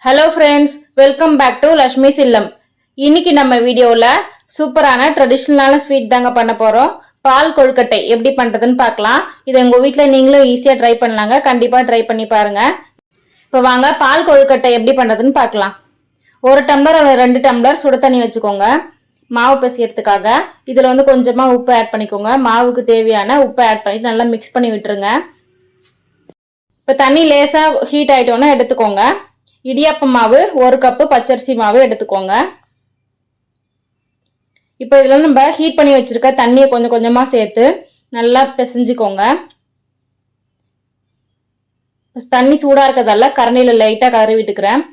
Hello friends, welcome back to Lakshmi இல்லம். இன்னைக்கு நம்ம வீடியோவில் சூப்பரான ட்ரெடிஷ்னலான ஸ்வீட் தாங்க பண்ண போகிறோம். பால் கொழுக்கட்டை எப்படி பண்ணுறதுன்னு பார்க்கலாம். இதை உங்கள் வீட்டில் நீங்களும் ஈஸியாக ட்ரை பண்ணலாங்க. கண்டிப்பாக ட்ரை பண்ணி பாருங்கள். இப்போ வாங்க பால் கொழுக்கட்டை எப்படி பண்ணுறதுன்னு பார்க்கலாம். 1 டம்ளர் 2 டம்ளர் சுடு தண்ணி வச்சுக்கோங்க மாவு பிசையறதுக்காக. இதில் கொஞ்சமாக உப்பு ஆட் பண்ணிக்கோங்க. மாவுக்கு தேவையான உப்பை ஆட் பண்ணிட்டு நல்லா மிக்ஸ் பண்ணி விட்டுருங்க. இப்போ தண்ணி லேசாக ஹீட் ஆகிட்டோன்னா எடுத்துக்கோங்க. இடியாப்ப மாவு 1 கப்பு, பச்சரிசி மாவு எடுத்துக்கோங்க. இப்போ இதில் நம்ம ஹீட் பண்ணி வச்சிருக்க தண்ணியை கொஞ்சம் கொஞ்சமாக சேர்த்து நல்லா பிசைஞ்சுக்கோங்க. தண்ணி சூடாக இருக்கிறதால கரண்டியில் லைட்டாக கலரி விட்டுக்கிறேன்.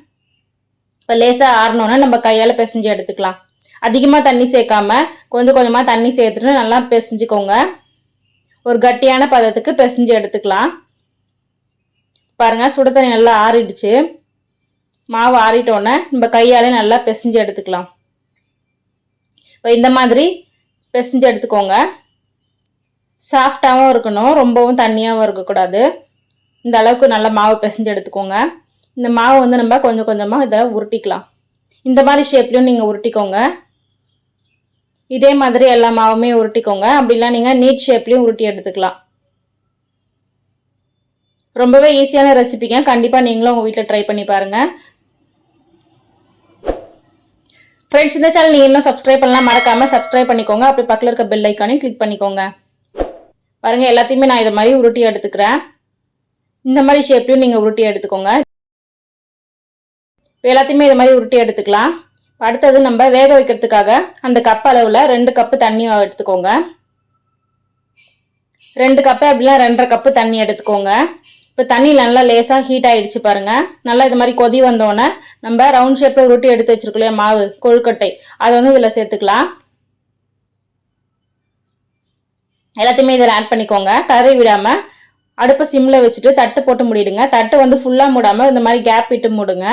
இப்போ லேசாக ஆறணுன்னா நம்ம கையால் பிசைஞ்சு எடுத்துக்கலாம். அதிகமாக தண்ணி சேர்க்காம கொஞ்சம் கொஞ்சமாக தண்ணி சேர்த்துட்டு நல்லா பிசைஞ்சுக்கோங்க. ஒரு கட்டியான பதத்துக்கு பிசைஞ்சு எடுத்துக்கலாம். பாருங்கள், சுடு தண்ணி நல்லா ஆறிடுச்சு. மாவு ஆறிட்டோன்னே நம்ம கையாலே நல்லா பிசைஞ்சு எடுத்துக்கலாம். இப்போ இந்த மாதிரி பிசைஞ்சு எடுத்துக்கோங்க. சாஃப்டாகவும் இருக்கணும், ரொம்பவும் தண்ணியாகவும் இருக்கக்கூடாது. இந்த அளவுக்கு நல்லா மாவு பிசைஞ்சு எடுத்துக்கோங்க. இந்த மாவு நம்ம கொஞ்சம் கொஞ்சமாக இதை உருட்டிக்கலாம். இந்த மாதிரி ஷேப்லையும் நீங்கள் உருட்டிக்கோங்க. இதே மாதிரி எல்லா மாவுமே உருட்டிக்கோங்க. அப்படிலாம் நீங்கள் நீட் ஷேப்லையும் உருட்டி எடுத்துக்கலாம். ரொம்பவே ஈஸியான ரெசிபிங்க. கண்டிப்பாக நீங்களும் உங்கள் வீட்டில் ட்ரை பண்ணி பாருங்கள். ஃப்ரெண்ட்ஸ், இந்த சேனல் நீங்கள் இன்னும் சப்ஸ்கிரைப் பண்ணலாம், மறக்காமல் சப்ஸ்கிரைப் பண்ணிக்கோங்க. அப்படி பக்கத்தில் இருக்க பெல் ஐக்கானையும் கிளிக் பண்ணிக்கோங்க. பாருங்கள், எல்லாத்தையுமே நான் இதை மாதிரி உருட்டி எடுத்துக்கிறேன். இந்த மாதிரி ஷேப்லையும் நீங்கள் உருட்டி எடுத்துக்கோங்க. எல்லாத்தையுமே இதை மாதிரி உருட்டி எடுத்துக்கலாம். அடுத்தது நம்ம வேக வைக்கிறதுக்காக அந்த கப் அளவில் 2 கப்பு தண்ணி எடுத்துக்கோங்க. 2 கப்பு அப்படிலாம் 2.5 கப்பு தண்ணி எடுத்துக்கோங்க. இப்போ தண்ணி நல்லா லேசாக ஹீட் ஆகிடுச்சு பாருங்கள். நல்லா இது மாதிரி கொதி வந்தோடனே நம்ம ரவுண்ட் ஷேப்பில் உருட்டி எடுத்து வச்சிருக்கோம் இல்லையா மாவு கொழுக்கட்டை, அதை இதில் சேர்த்துக்கலாம். எல்லாத்தையுமே இதில் ஆட் பண்ணிக்கோங்க. கறி விடாமல் அடுப்பை சிம்மில் வச்சுட்டு தட்டு போட்டு மூடிடுங்க. தட்டு ஃபுல்லாக மூடாமல் இந்த மாதிரி கேப் விட்டு மூடுங்க.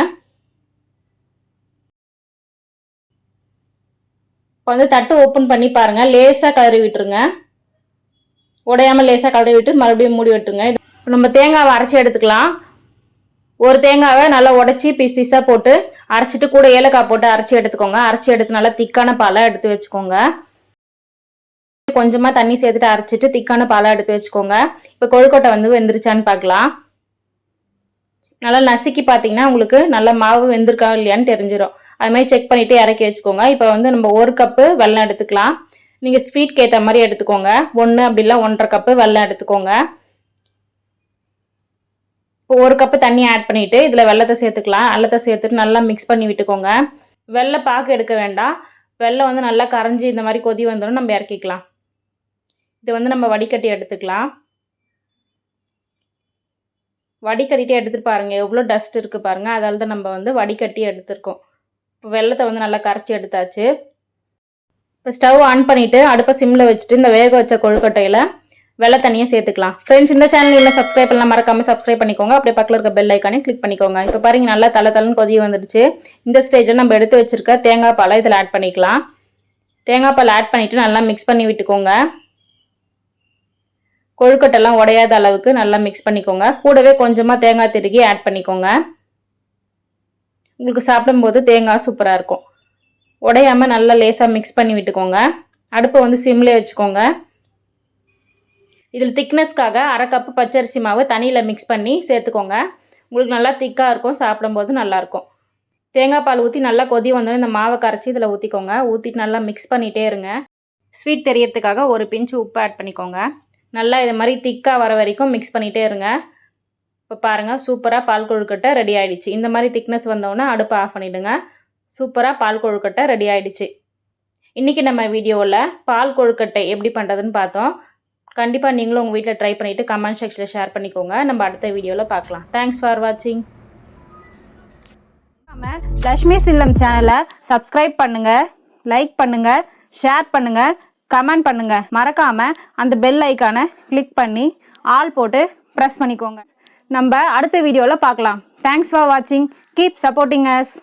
இப்போ தட்டு ஓப்பன் பண்ணி பாருங்கள். லேசாக கலரி விட்டுருங்க. உடையாமல் லேசாக கலரி விட்டு மறுபடியும் மூடி விட்டுருங்க. நம்ம தேங்காவை அரைச்சி எடுத்துக்கலாம். ஒரு தேங்காவை நல்லா உடச்சி பீஸ் பீஸாக போட்டு அரைச்சிட்டு கூட ஏலக்காய் போட்டு அரைச்சி எடுத்துக்கோங்க. அரைச்சி எடுத்து நல்லா திக்கான பாலை எடுத்து வச்சுக்கோங்க. கொஞ்சமாக தண்ணி சேர்த்துட்டு அரைச்சிட்டு திக்கான பாலை எடுத்து வச்சுக்கோங்க. இப்போ கொழுக்கட்டை வெந்துருச்சான்னு பார்க்கலாம். நல்லா நசுக்கி பார்த்தீங்கன்னா உங்களுக்கு நல்லா மாவு வெந்திருக்கா இல்லையான்னு தெரிஞ்சிடும். அது மாதிரி செக் பண்ணிவிட்டு இறக்கி வச்சுக்கோங்க. இப்போ நம்ம 1 கப்பு வெல்லம் எடுத்துக்கலாம். நீங்கள் ஸ்வீட்க்கு ஏற்ற மாதிரி எடுத்துக்கோங்க. 1 அப்படிலாம் 1.5 கப்பு வெல்லம் எடுத்துக்கோங்க. இப்போ 1 கப்பு தண்ணி ஆட் பண்ணிவிட்டு இதில் வெல்லத்தை சேர்த்துக்கலாம். வெல்லத்தை சேர்த்துட்டு நல்லா மிக்ஸ் பண்ணி விட்டுக்கோங்க. வெள்ளை பாக்கு எடுக்க வேண்டாம். வெல்லம் நல்லா கரைஞ்சி இந்த மாதிரி கொதி வந்தோன்னு நம்ம இறக்கிக்கலாம். இது நம்ம வடிகட்டி எடுத்துக்கலாம். வடிகட்டிட்டு எடுத்துட்டு பாருங்கள் எவ்வளோ டஸ்ட் இருக்குது பாருங்கள். அதால் தான் நம்ம வடிகட்டி எடுத்துருக்கோம். இப்போ வெல்லத்தை நல்லா கரைச்சி எடுத்தாச்சு. இப்போ ஸ்டவ் ஆன் பண்ணிவிட்டு அடுப்பை சிம்மில் வச்சுட்டு இந்த வேக வச்ச கொழுக்கட்டையில் வெள்ளை தண்ணியை சேர்த்துக்கலாம். ஃப்ரெண்ட்ஸ், இந்த சேனல் இன்னும் சப்ஸ்கிரைப் பண்ணலாம், மறக்காமல் சப்ஸ்கிரைப் பண்ணிக்கோங்க. அப்படியே பக்கத்தில் இருக்க பெல் ஐக்கானே கிளிக் பண்ணிக்கோங்க. இப்போ பாருங்க, நல்லா தலை கொதி வந்துடுச்சு. இந்த ஸ்டேஜில் நம்ம எடுத்து வச்சிருக்க தேங்காய் பாலை இதில் ஆட் பண்ணிக்கலாம். தேங்காய் பால் ஆட் பண்ணிவிட்டு நல்லா மிக்ஸ் பண்ணி விட்டுக்கோங்க. கொழுக்கட்டெல்லாம் உடையாத அளவுக்கு நல்லா மிக்ஸ் பண்ணிக்கோங்க. கூடவே கொஞ்சமாக தேங்காய் திருகி ஆட் பண்ணிக்கோங்க. உங்களுக்கு சாப்பிடும்போது தேங்காய் சூப்பராக இருக்கும். உடையாமல் நல்லா லேசாக மிக்ஸ் பண்ணி விட்டுக்கோங்க. அடுப்பை சிம்லேயே வச்சுக்கோங்க. இதில் திக்னஸ்க்காக 1/2 கப்பு பச்சரிசி மாவு தண்ணியில் மிக்ஸ் பண்ணி சேர்த்துக்கோங்க. உங்களுக்கு நல்லா திக்காக இருக்கும், சாப்பிடும்போது நல்லாயிருக்கும். தேங்காய் பால் ஊற்றி நல்லா கொதி வந்தோடனே இந்த மாவை கரைச்சி இதில் ஊற்றிக்கோங்க. ஊற்றிட்டு நல்லா மிக்ஸ் பண்ணிகிட்டே இருங்க. ஸ்வீட் தெரியறதுக்காக ஒரு பிஞ்சு உப்பு ஆட் பண்ணிக்கோங்க. நல்லா இது மாதிரி திக்காக வர வரைக்கும் மிக்ஸ் பண்ணிகிட்டே இருங்க. இப்போ பாருங்கள், சூப்பராக பால் கொழுக்கட்டை ரெடி ஆகிடுச்சு. இந்த மாதிரி திக்னஸ் வந்தோடனே அடுப்பை ஆஃப் பண்ணிவிடுங்க. சூப்பராக பால் கொழுக்கட்டை ரெடி ஆகிடுச்சு. இன்றைக்கி நம்ம வீடியோவில் பால் கொழுக்கட்டை எப்படி பண்ணுறதுன்னு பார்த்தோம். கண்டிப்பாக நீங்களும் உங்கள் வீட்டில் ட்ரை பண்ணிவிட்டு கமெண்ட் செக்ஷனில் ஷேர் பண்ணிக்கோங்க. நம்ம அடுத்த வீடியோவில் பார்க்கலாம். தேங்க்ஸ் ஃபார் வாட்சிங். நம்ம லக்ஷ்மி இல்லம் சேனலை சப்ஸ்கிரைப் பண்ணுங்கள், லைக் பண்ணுங்கள், ஷேர் பண்ணுங்கள், கமெண்ட் பண்ணுங்கள். மறக்காமல் அந்த பெல் ஐக்கானை கிளிக் பண்ணி ஆல் போட்டு ப்ரெஸ் பண்ணிக்கோங்க. நம்ம அடுத்த வீடியோவில் பார்க்கலாம். தேங்க்ஸ் ஃபார் வாட்சிங். Keep supporting us.